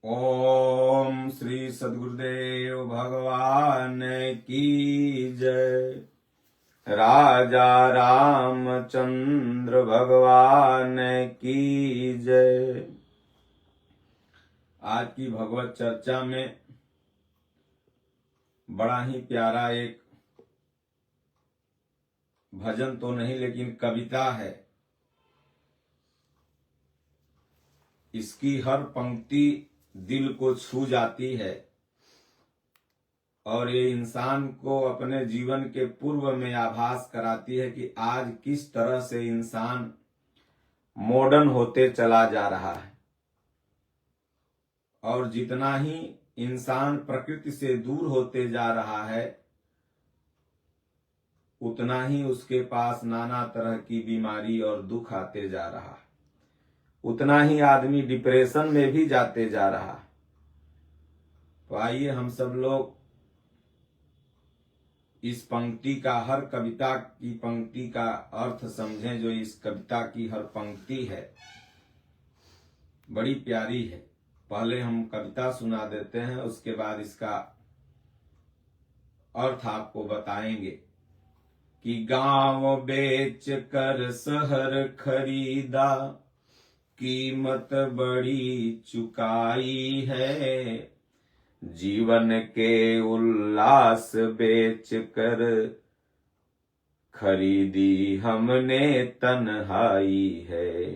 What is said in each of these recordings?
ओम श्री सद्गुरुदेव भगवान की जय। राजा रामचंद्र भगवान की जय। आज की भगवत चर्चा में बड़ा ही प्यारा एक भजन तो नहीं लेकिन कविता है। इसकी हर पंक्ति दिल को छू जाती है और ये इंसान को अपने जीवन के पूर्व में आभास कराती है कि आज किस तरह से इंसान मॉडर्न होते चला जा रहा है और जितना ही इंसान प्रकृति से दूर होते जा रहा है उतना ही उसके पास नाना तरह की बीमारी और दुख आते जा रहा है, उतना ही आदमी डिप्रेशन में भी जाते जा रहा है। तो आइए हम सब लोग इस पंक्ति का, हर कविता की पंक्ति का अर्थ समझें। जो इस कविता की हर पंक्ति है बड़ी प्यारी है। पहले हम कविता सुना देते हैं, उसके बाद इसका अर्थ आपको बताएंगे कि गांव बेच कर शहर खरीदा, कीमत बड़ी चुकाई है। जीवन के उल्लास बेच कर खरीदी हमने तन्हाई है।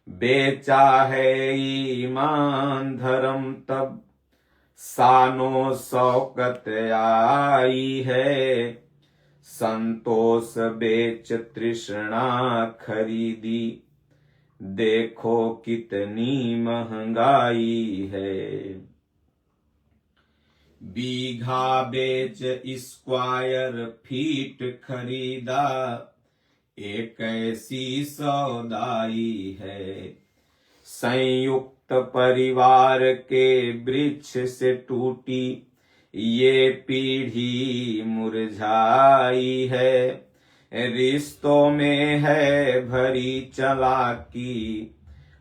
बेचा है ईमान धर्म तब शानो शौकत आई है। संतोष बेच तृष्णा खरीदी, देखो कितनी महंगाई है। बीघा बेच स्क्वायर फीट खरीदा, एक ऐसी सौदाई है। संयुक्त परिवार के वृक्ष से टूटी ये पीढ़ी मुरझाई है। रिश्तों में है भरी चालाकी,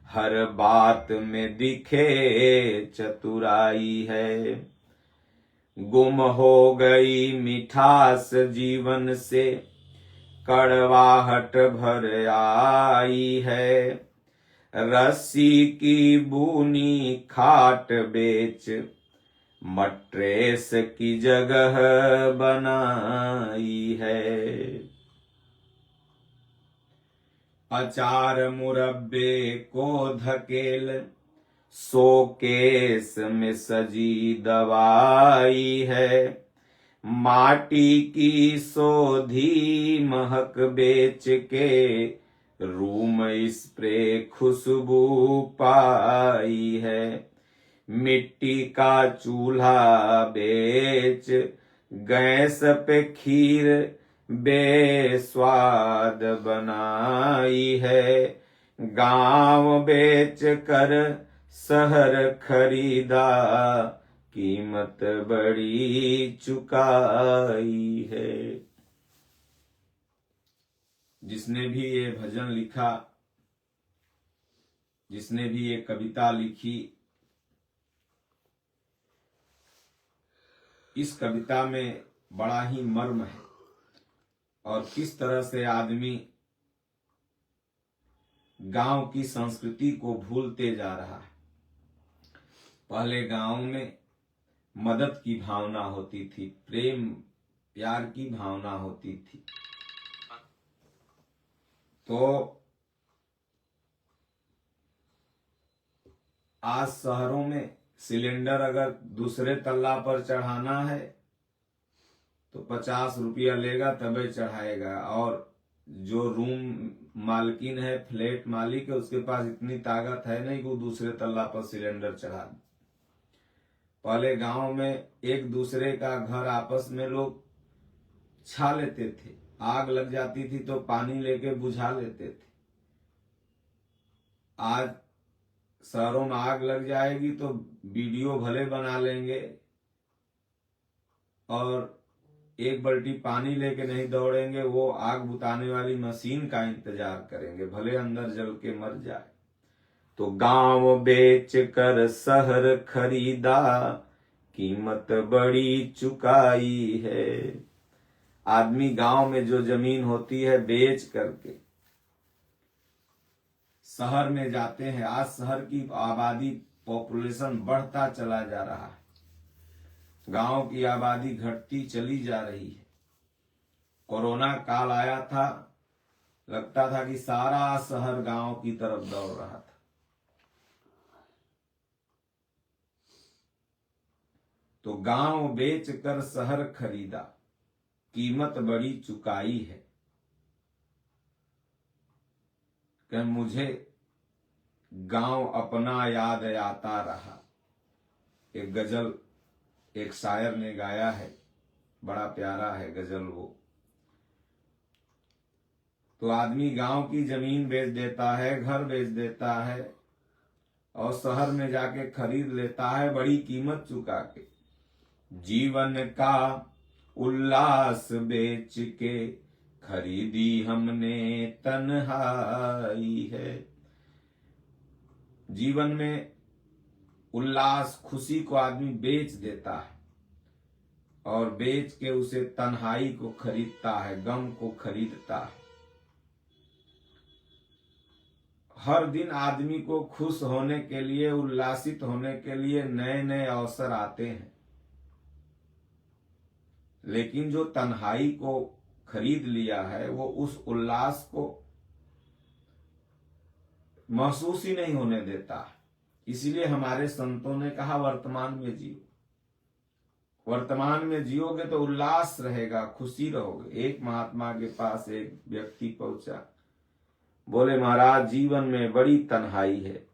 हर बात में दिखे चतुराई है। गुम हो गई मिठास जीवन से, कड़वाहट भर आई है। रस्सी की बूनी खाट बेच मट्रेस की जगह बनाई है। अचार मुरब्बे को धकेल शोकेस में सजी दवाई है। माटी की सोधी महक बेच के रूम स्प्रे खुशबू पाई है। मिट्टी का चूल्हा बेच गैस पे खीर बेस्वाद बनाई है। गांव बेच कर शहर खरीदा, कीमत बड़ी चुकाई है। जिसने भी ये भजन लिखा, जिसने भी ये कविता लिखी, इस कविता में बड़ा ही मर्म है और किस तरह से आदमी गांव की संस्कृति को भूलते जा रहा है। पहले गांव में मदद की भावना होती थी, प्रेम प्यार की भावना होती थी। तो आज शहरों में सिलेंडर अगर दूसरे तल्ला पर चढ़ाना है तो 50 रुपया लेगा तबे चढ़ाएगा, और जो रूम मालकिन है, फ्लैट मालिक है, उसके पास इतनी ताकत है नहीं कि वो दूसरे तल्ला पर सिलेंडर चढ़ा दे। पहले गांव में एक दूसरे का घर आपस में लोग छा लेते थे, आग लग जाती थी तो पानी लेके बुझा लेते थे। आज शहरों में आग लग जाएगी तो वीडियो भले बना लेंगे और एक बाल्टी पानी लेके नहीं दौड़ेंगे, वो आग बुताने वाली मशीन का इंतजार करेंगे, भले अंदर जल के मर जाए। तो गांव बेच कर शहर खरीदा, कीमत बड़ी चुकाई है। आदमी गांव में जो जमीन होती है बेच करके शहर में जाते हैं। आज शहर की आबादी पॉपुलेशन बढ़ता चला जा रहा है, गांव की आबादी घटती चली जा रही है। कोरोना काल आया था, लगता था कि सारा शहर गांव की तरफ दौड़ रहा था। तो गांव बेच कर शहर खरीदा, कीमत बड़ी चुकाई है। कि मुझे गांव अपना याद आता रहा, एक गजल एक शायर ने गाया है, बड़ा प्यारा है गजल वो। तो आदमी गांव की जमीन बेच देता है, घर बेच देता है और शहर में जाके खरीद लेता है बड़ी कीमत चुका के। जीवन का उल्लास बेच के खरीदी हमने तन्हाई है। जीवन में उल्लास खुशी को आदमी बेच देता है और बेच के उसे तन्हाई को खरीदता है, गम को खरीदता है। हर दिन आदमी को खुश होने के लिए, उल्लासित होने के लिए नए नए अवसर आते हैं, लेकिन जो तन्हाई को खरीद लिया है वो उस उल्लास को महसूस ही नहीं होने देता। इसीलिए हमारे संतों ने कहा वर्तमान में जियो। वर्तमान में जियोगे तो उल्लास रहेगा, खुशी रहोगे। एक महात्मा के पास एक व्यक्ति पहुंचा, बोले महाराज जीवन में बड़ी तन्हाई है,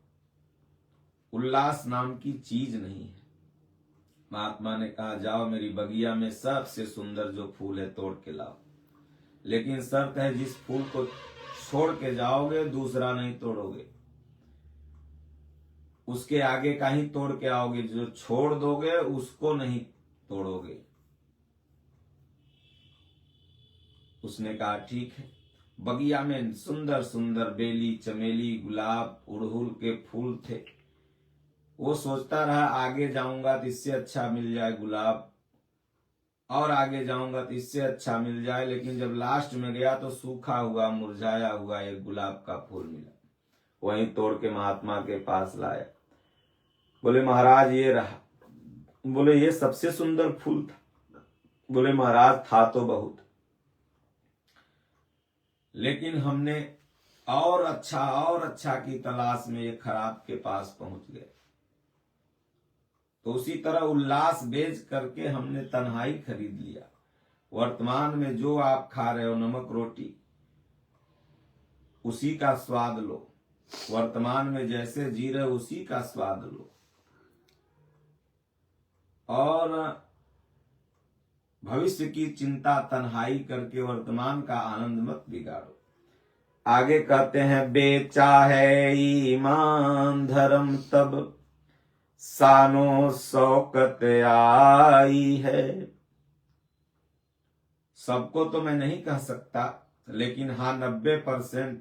उल्लास नाम की चीज नहीं है। महात्मा ने कहा जाओ मेरी बगिया में सबसे सुंदर जो फूल है तोड़ के लाओ, लेकिन शर्त है जिस फूल को छोड़ के जाओगे दूसरा नहीं तोड़ोगे, उसके आगे का ही तोड़ के आओगे, जो छोड़ दोगे उसको नहीं तोड़ोगे। उसने कहा ठीक है। बगिया में सुंदर सुंदर बेली, चमेली, गुलाब, उड़हुल के फूल थे। वो सोचता रहा आगे जाऊंगा तो इससे अच्छा मिल जाए गुलाब, और आगे जाऊंगा तो इससे अच्छा मिल जाए, लेकिन जब लास्ट में गया तो सूखा हुआ मुरझाया हुआ एक गुलाब का फूल मिला। वहीं तोड़ के महात्मा के पास लाया। बोले महाराज ये रहा। बोले ये सबसे सुंदर फूल था। बोले महाराज था तो बहुत, लेकिन हमने और अच्छा की तलाश में ये खराब के पास पहुंच गए। तो उसी तरह उल्लास बेच करके हमने तन्हाई खरीद लिया। वर्तमान में जो आप खा रहे हो नमक रोटी, उसी का स्वाद लो। वर्तमान में जैसे जी रहे उसी का स्वाद लो, और भविष्य की चिंता तन्हाई करके वर्तमान का आनंद मत बिगाड़ो। आगे कहते हैं बेचा है ईमान धर्म तब सानो शौकत आई है। सबको तो मैं नहीं कह सकता, लेकिन हाँ 90%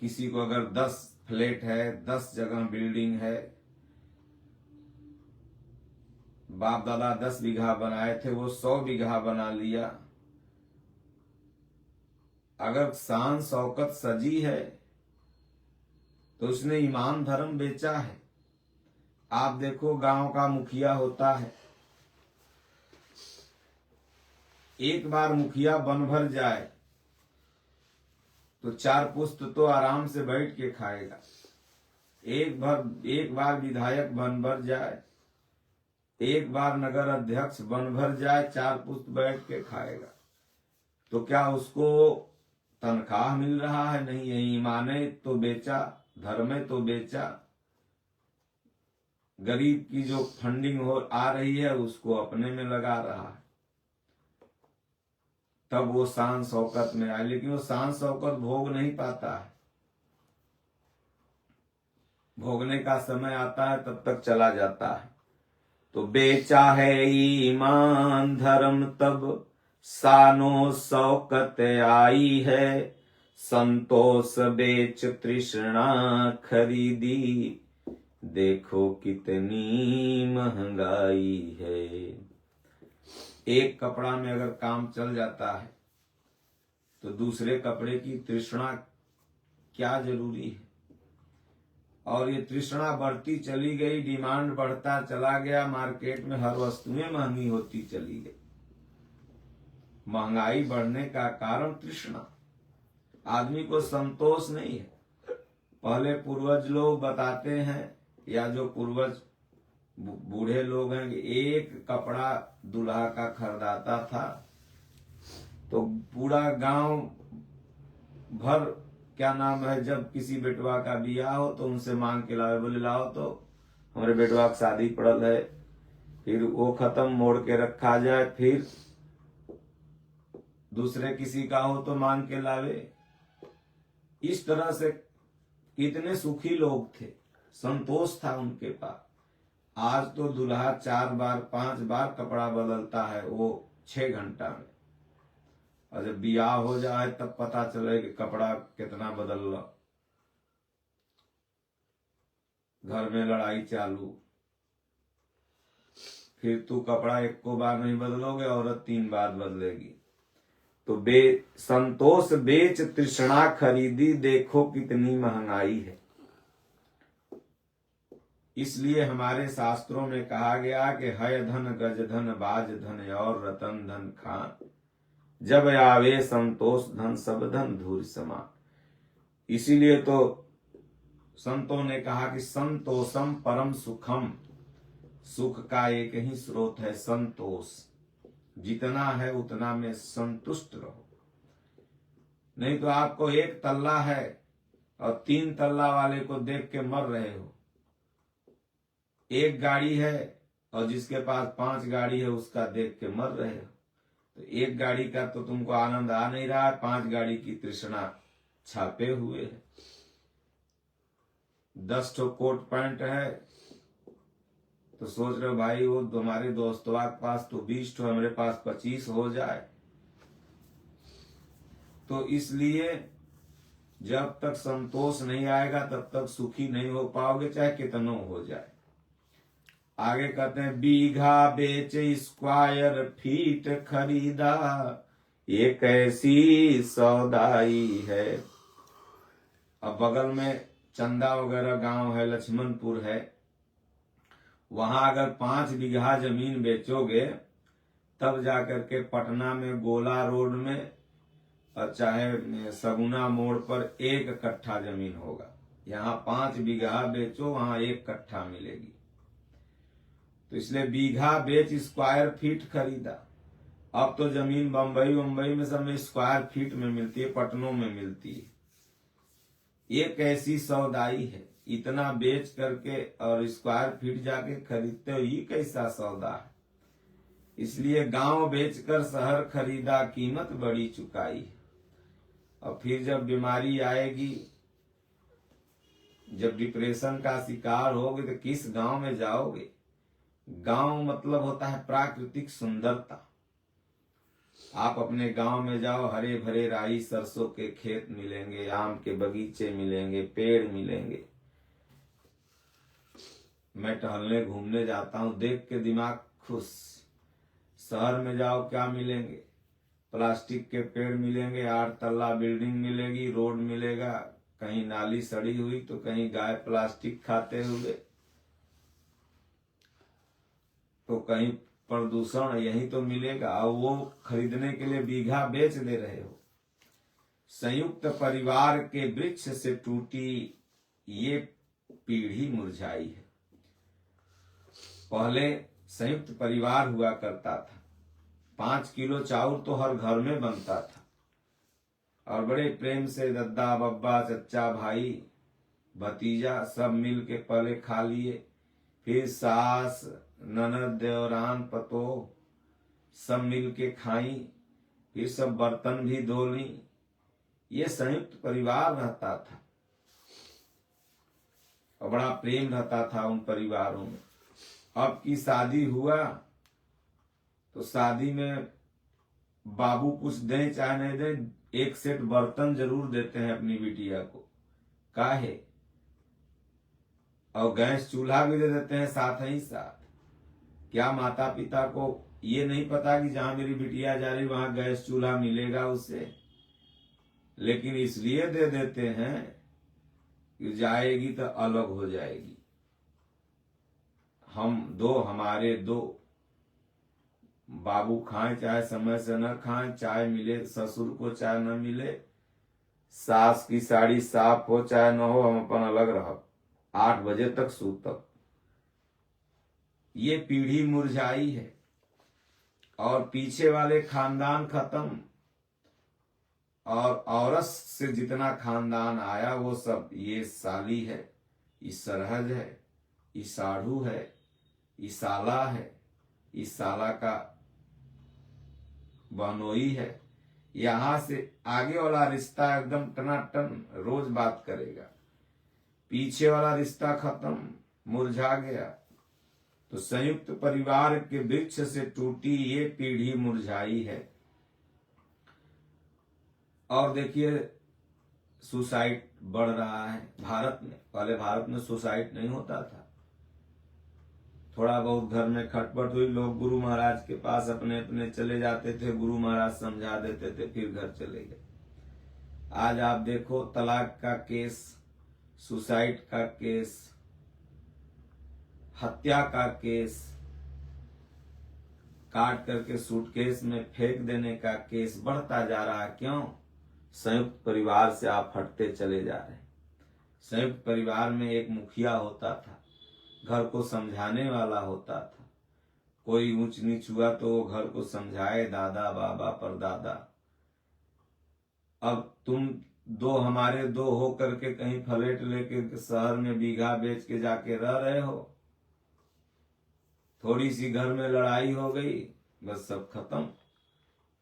किसी को अगर 10 फ्लैट है, 10 जगह बिल्डिंग है, बाप दादा 10 बीघा बनाए थे वो 100 बीघा बना लिया। अगर शान शौकत सजी है तो उसने ईमान धर्म बेचा है। आप देखो गांव का मुखिया होता है, एक बार मुखिया बन भर जाए तो 4 पुस्त तो आराम से बैठ के खाएगा। एक बार विधायक बन भर जाए, एक बार नगर अध्यक्ष बन भर जाए, 4 पुस्त बैठ के खाएगा। तो क्या उसको तनख्वाह मिल रहा है? नहीं। यही ईमाने तो बेचा, धर्मे तो बेचा। गरीब की जो फंडिंग हो आ रही है उसको अपने में लगा रहा है, तब वो शान शौकत में आए। लेकिन वो शान शौकत भोग नहीं पाता है। भोगने का समय आता है तब तक चला जाता है। तो बेचा है ईमान धर्म तब सानो शौकत आई है। संतोष बेच तृष्णा खरीदी, देखो कितनी महंगाई है। एक कपड़ा में अगर काम चल जाता है तो दूसरे कपड़े की तृष्णा क्या जरूरी है। और ये तृष्णा बढ़ती चली गई, डिमांड बढ़ता चला गया, मार्केट में हर वस्तुएं महंगी होती चली गई। महंगाई बढ़ने का कारण तृष्णा। आदमी को संतोष नहीं है। पहले पूर्वज लोग बताते हैं, या जो पूर्वज बूढ़े लोग हैं, एक कपड़ा दूल्हा का खरीदाता था तो पूरा गांव भर, क्या नाम है, जब किसी बेटवा का बियाह हो तो उनसे मांग के लावे, बोले लाओ तो हमारे बेटवा की शादी पड़ल है, फिर वो खत्म, मोड़ के रखा जाए, फिर दूसरे किसी का हो तो मांग के लावे। इस तरह से कितने सुखी लोग थे, संतोष था उनके पास। आज तो दूल्हा 4 बार 5 बार कपड़ा बदलता है, वो 6 घंटा में, और जब बियाह हो जाए तब पता चले कि कपड़ा कितना बदल लो। घर में लड़ाई चालू, फिर तू कपड़ा 1 बार नहीं बदलोगे, औरत 3 बार बदलेगी। तो संतोष बेच तृष्णा खरीदी, देखो कितनी महंगाई है। इसलिए हमारे शास्त्रों में कहा गया कि हय धन गज धन बाज धन और रतन धन खान, जब आवे संतोष धन सब धन धूर समान। इसीलिए तो संतों ने कहा कि संतोषम परम सुखम, सुख का एक ही स्रोत है संतोष। जितना है उतना में संतुष्ट रहो। नहीं तो आपको 1 तल्ला है और 3 तल्ला वाले को देख के मर रहे हो। 1 गाड़ी है और जिसके पास 5 गाड़ी है उसका देख के मर रहे हो। तो 1 गाड़ी का तो तुमको आनंद आ नहीं रहा है, 5 गाड़ी की तृष्णा छापे हुए है। 10 ठो कोट पैंट है तो सोच रहे हो भाई वो तुम्हारे दोस्तों के पास तो 20 ठो, हमारे पास 25 हो जाए। तो इसलिए जब तक संतोष नहीं आएगा तब तक सुखी नहीं हो पाओगे, चाहे कितनों हो जाए। आगे कहते हैं बीघा बेच स्क्वायर फीट खरीदा, ये कैसी सौदाई है। अब बगल में चंदा वगैरह गांव है, लक्ष्मणपुर है, वहां अगर 5 बीघा जमीन बेचोगे तब जाकर के पटना में गोला रोड में और चाहे सगुना मोड़ पर 1 कट्ठा जमीन होगा। यहाँ 5 बीघा बेचो, वहां 1 कट्ठा मिलेगी। तो इसलिए बीघा बेच स्क्वायर फीट खरीदा। अब तो जमीन बम्बई में सब में स्क्वायर फीट में मिलती है, पटनों में मिलती है। ये कैसी सौदाई है, इतना बेच करके और स्क्वायर फीट जाके खरीदते हो, ये कैसा सौदा है। इसलिए गांव बेचकर शहर खरीदा, कीमत बड़ी चुकाई है। और फिर जब बीमारी आएगी, जब डिप्रेशन का शिकार होगे तो किस गांव में जाओगे। गांव मतलब होता है प्राकृतिक सुंदरता। आप अपने गांव में जाओ, हरे भरे राई सरसों के खेत मिलेंगे, आम के बगीचे मिलेंगे, पेड़ मिलेंगे। मैं टहलने घूमने जाता हूं, देख के दिमाग खुश। शहर में जाओ क्या मिलेंगे, प्लास्टिक के पेड़ मिलेंगे, 8 तल्ला बिल्डिंग मिलेगी, रोड मिलेगा, कहीं नाली सड़ी हुई तो कहीं गाय प्लास्टिक खाते हुए, तो कहीं प्रदूषण, यही तो मिलेगा। और वो खरीदने के लिए बीघा बेच दे रहे हो। संयुक्त परिवार के वृक्ष से टूटी ये पीढ़ी मुरझाई है। पहले संयुक्त परिवार हुआ करता था, 5 किलो चाउर तो हर घर में बनता था, और बड़े प्रेम से दद्दा बब्बा चच्चा भाई भतीजा सब मिल के पहले खा लिए, फिर सास ननद देवरान पतोह सब मिल के खाई, फिर सब बर्तन भी धो ली। ये संयुक्त परिवार रहता था और बड़ा प्रेम रहता था उन परिवारों में। अब की शादी हुआ तो शादी में बाबू कुछ दें चाहे नहीं दें, एक सेट बर्तन जरूर देते हैं अपनी बिटिया को, काहे, और गैस चूल्हा भी दे देते हैं साथ ही साथ। क्या माता पिता को ये नहीं पता कि जहां मेरी बिटिया जा रही वहां गैस चूल्हा मिलेगा उसे? लेकिन इसलिए दे देते हैं कि जाएगी तो अलग हो जाएगी। हम दो, हमारे दो, बाबू खाएं चाहे समय से न खाएं, चाय मिले ससुर को चाहे न मिले, सास की साड़ी साफ हो चाहे न हो, हम अपन अलग रह, 8 बजे तक सूतब। ये पीढ़ी मुरझाई है और पीछे वाले खानदान खत्म, और औरत से जितना खानदान आया वो सब, ये साली है, ये सरहज है, ये साढ़ू है, ये साला है, ये साला का बहनोई है। यहां से आगे वाला रिश्ता एकदम टनाटन रोज बात करेगा, पीछे वाला रिश्ता खत्म, मुरझा गया। तो संयुक्त परिवार के वृक्ष से टूटी ये पीढ़ी मुरझाई है। और देखिए सुसाइड बढ़ रहा है भारत में। पहले भारत में सुसाइड नहीं होता था, थोड़ा बहुत घर में खटपट हुई, लोग गुरु महाराज के पास अपने अपने चले जाते थे, गुरु महाराज समझा देते थे, फिर घर चले गए। आज आप देखो तलाक का केस, सुसाइड का केस, हत्या का केस, काट करके सूटकेस में फेंक देने का केस बढ़ता जा रहा है। क्यों? संयुक्त परिवार से आप हटते चले जा रहे हैं। संयुक्त परिवार में एक मुखिया होता था, घर को समझाने वाला होता था, कोई ऊंच नीच हुआ तो वो घर को समझाए, दादा बाबा परदादा। अब तुम दो हमारे दो हो करके कहीं फ्लैट लेके शहर में बीघा बेच के जाके रह रहे हो, थोड़ी सी घर में लड़ाई हो गई, बस सब खत्म।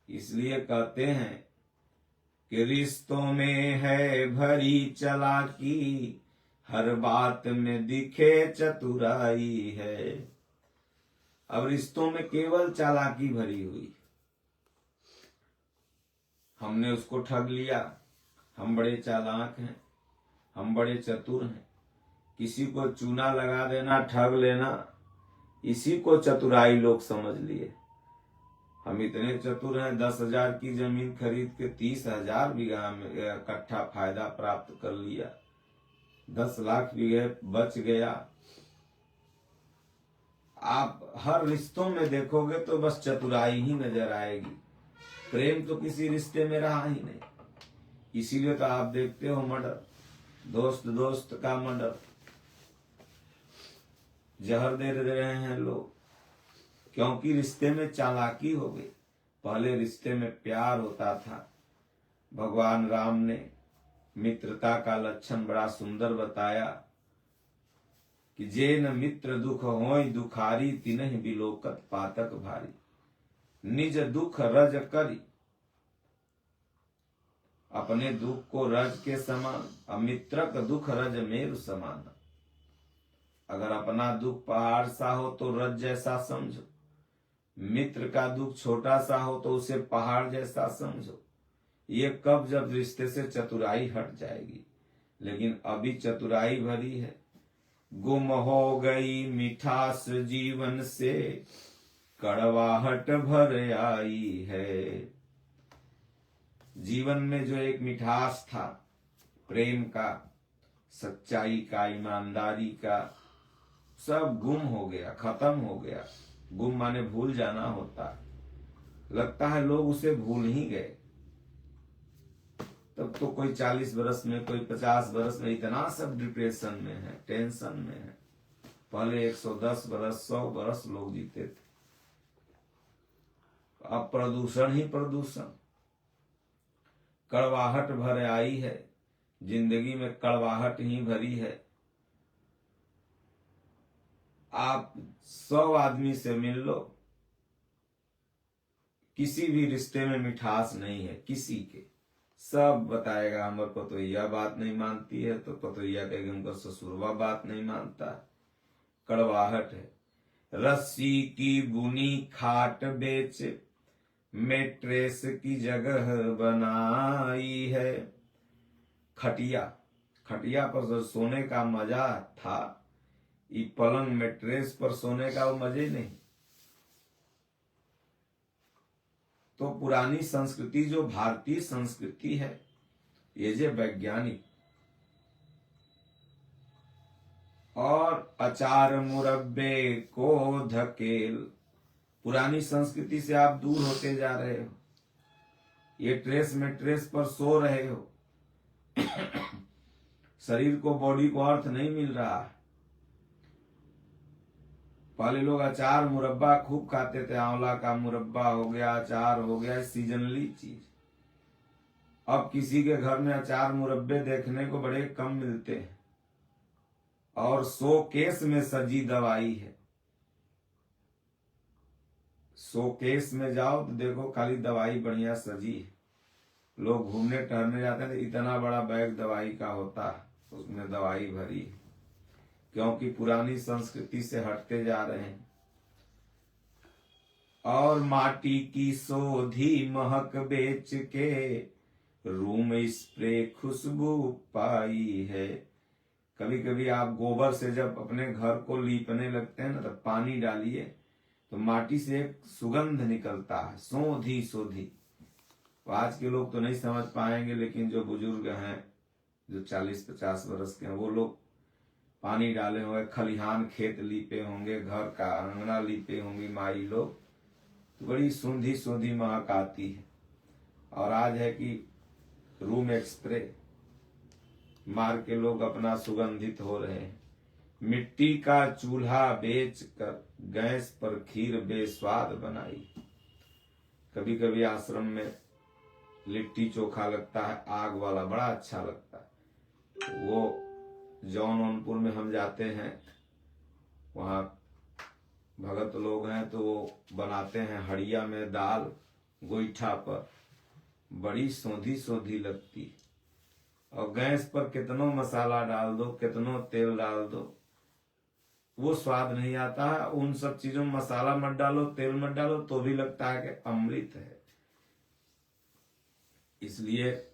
इसलिए कहते हैं कि रिश्तों में है भरी चालाकी, हर बात में दिखे चतुराई है। अब रिश्तों में केवल चालाकी भरी हुई, हमने उसको ठग लिया, हम बड़े चालाक हैं, हम बड़े चतुर हैं। किसी को चूना लगा देना, ठग लेना, इसी को चतुराई लोग समझ लिए। हम इतने चतुर हैं, 10,000 की जमीन खरीद के 30,000 बीघा में कट्ठा फायदा प्राप्त कर लिया, 10 लाख बीघे बच गया। आप हर रिश्तों में देखोगे तो बस चतुराई ही नजर आएगी, प्रेम तो किसी रिश्ते में रहा ही नहीं। इसीलिए तो आप देखते हो मर्डर, दोस्त दोस्त का मर्डर, जहर दे रहे हैं लोग, क्योंकि रिश्ते में चालाकी हो गई। पहले रिश्ते में प्यार होता था। भगवान राम ने मित्रता का लक्षण बड़ा सुंदर बताया कि जे न मित्र दुख होय दुखारी, तिनहि बिलोकत पातक भारी। निज दुख रज करी, अपने दुख को रज के समान, अमित्रक दुख रज मेरु समान। अगर अपना दुख पहाड़ सा हो तो रज जैसा समझो, मित्र का दुख छोटा सा हो तो उसे पहाड़ जैसा समझो। ये कब? जब रिश्ते से चतुराई हट जाएगी। लेकिन अभी चतुराई भरी है। गुम हो गई मिठास जीवन से, कड़वाहट भर आई है। जीवन में जो एक मिठास था, प्रेम का, सच्चाई का, ईमानदारी का, सब गुम हो गया, खत्म हो गया। गुम माने भूल जाना होता है। लगता है लोग उसे भूल ही गए। तब तो कोई 40 बरस में, कोई 50 बरस में इतना सब डिप्रेशन में है, टेंशन में है। पहले 110 बरस, 100 बरस लोग जीते थे। अब प्रदूषण ही प्रदूषण, कड़वाहट भर आई है। जिंदगी में कड़वाहट ही भरी है। आप 100 आदमी से मिल लो, किसी भी रिश्ते में मिठास नहीं है किसी के। सब बताएगा हमर पतोहिया बात नहीं मानती है, तो पतोहिया कहेगी हमको ससुरवा बात नहीं मानता। कड़वाहट है। रस्सी की बुनी खाट बेच, मेट्रेस की जगह बनाई है। खटिया, खटिया पर जो सोने का मजा था, ये पलंग मेट्रेस पर सोने का वो मजे नहीं। तो पुरानी संस्कृति जो भारतीय संस्कृति है, ये जो वैज्ञानिक और अचार मुरब्बे को धकेल, पुरानी संस्कृति से आप दूर होते जा रहे हो। ये ट्रेस मेट्रेस पर सो रहे हो। शरीर को, बॉडी को अर्थ नहीं मिल रहा है। पहले लोग अचार मुरब्बा खूब खाते थे, आंवला का मुरब्बा हो गया, अचार हो गया, सीजनली चीज। अब किसी के घर में अचार मुरब्बे देखने को बड़े कम मिलते हैं। और शोकेस में सजी दवाई है। शोकेस में जाओ तो देखो खाली दवाई बढ़िया सजी है। लोग घूमने टहलने जाते हैं तो इतना बड़ा बैग दवाई का होता है, उसमें दवाई भरी है। क्योंकि पुरानी संस्कृति से हटते जा रहे हैं। और माटी की सोधी महक बेच के रूम स्प्रे खुशबू पाई है। कभी कभी आप गोबर से जब अपने घर को लीपने लगते हैं ना, तो पानी डालिए तो माटी से एक सुगंध निकलता है, सोधी सोधी। तो आज के लोग तो नहीं समझ पाएंगे, लेकिन जो बुजुर्ग हैं, जो 40-50 वर्ष के हैं, वो लोग पानी डाले होंगे, खलिहान खेत लीपे होंगे, घर का अंगना लीपे होंगे माई लोग, तो बड़ी सूंधी सूंधी महक आती है। और आज है कि रूम एक्सप्रे मार के लोग अपना सुगंधित हो रहे हैं। मिट्टी का चूल्हा बेच कर गैस पर खीर बेस्वाद बनाई। कभी कभी आश्रम में लिट्टी चोखा लगता है, आग वाला, बड़ा अच्छा लगता है। वो जौनपुर में हम जाते हैं, वहाँ भगत लोग हैं तो वो बनाते हैं हड़िया में दाल गोईठा पर, बड़ी सोंधी सोंधी लगती। और गैस पर कितनो मसाला डाल दो, कितनो तेल डाल दो, वो स्वाद नहीं आता है। उन सब चीजों में मसाला मत डालो, तेल मत डालो, तो भी लगता है कि अमृत है। इसलिए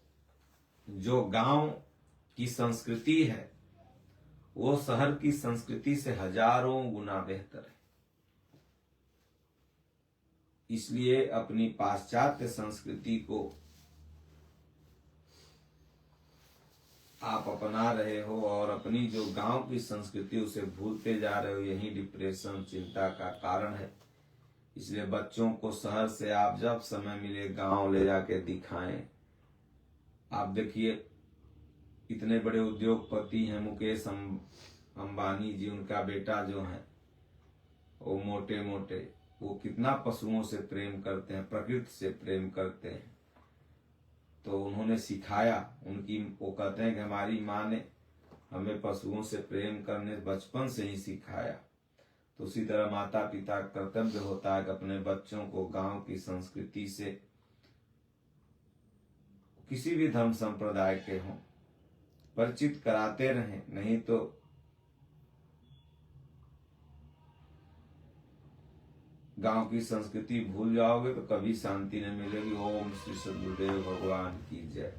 जो गांव की संस्कृति है वो शहर की संस्कृति से हजारों गुना बेहतर है। इसलिए अपनी पाश्चात्य संस्कृति को आप अपना रहे हो और अपनी जो गांव की संस्कृति उसे भूलते जा रहे हो। यही डिप्रेशन, चिंता का कारण है। इसलिए बच्चों को शहर से आप जब समय मिले गांव ले जाके दिखाएं। आप देखिए इतने बड़े उद्योगपति हैं मुकेश अंबानी जी, उनका बेटा जो है वो मोटे मोटे, वो कितना पशुओं से प्रेम करते हैं, प्रकृति से प्रेम करते हैं। तो उन्होंने सिखाया, उनकी, वो कहते हैं कि हमारी माँ ने हमें पशुओं से प्रेम करने बचपन से ही सिखाया। तो उसी तरह माता पिता का कर्तव्य होता है कि अपने बच्चों को गांव की संस्कृति से, किसी भी धर्म संप्रदाय के हों, परिचित कराते रहें। नहीं तो गांव की संस्कृति भूल जाओगे तो कभी शांति नहीं मिलेगी। ओम श्री सद्गुरुदेव भगवान की जय।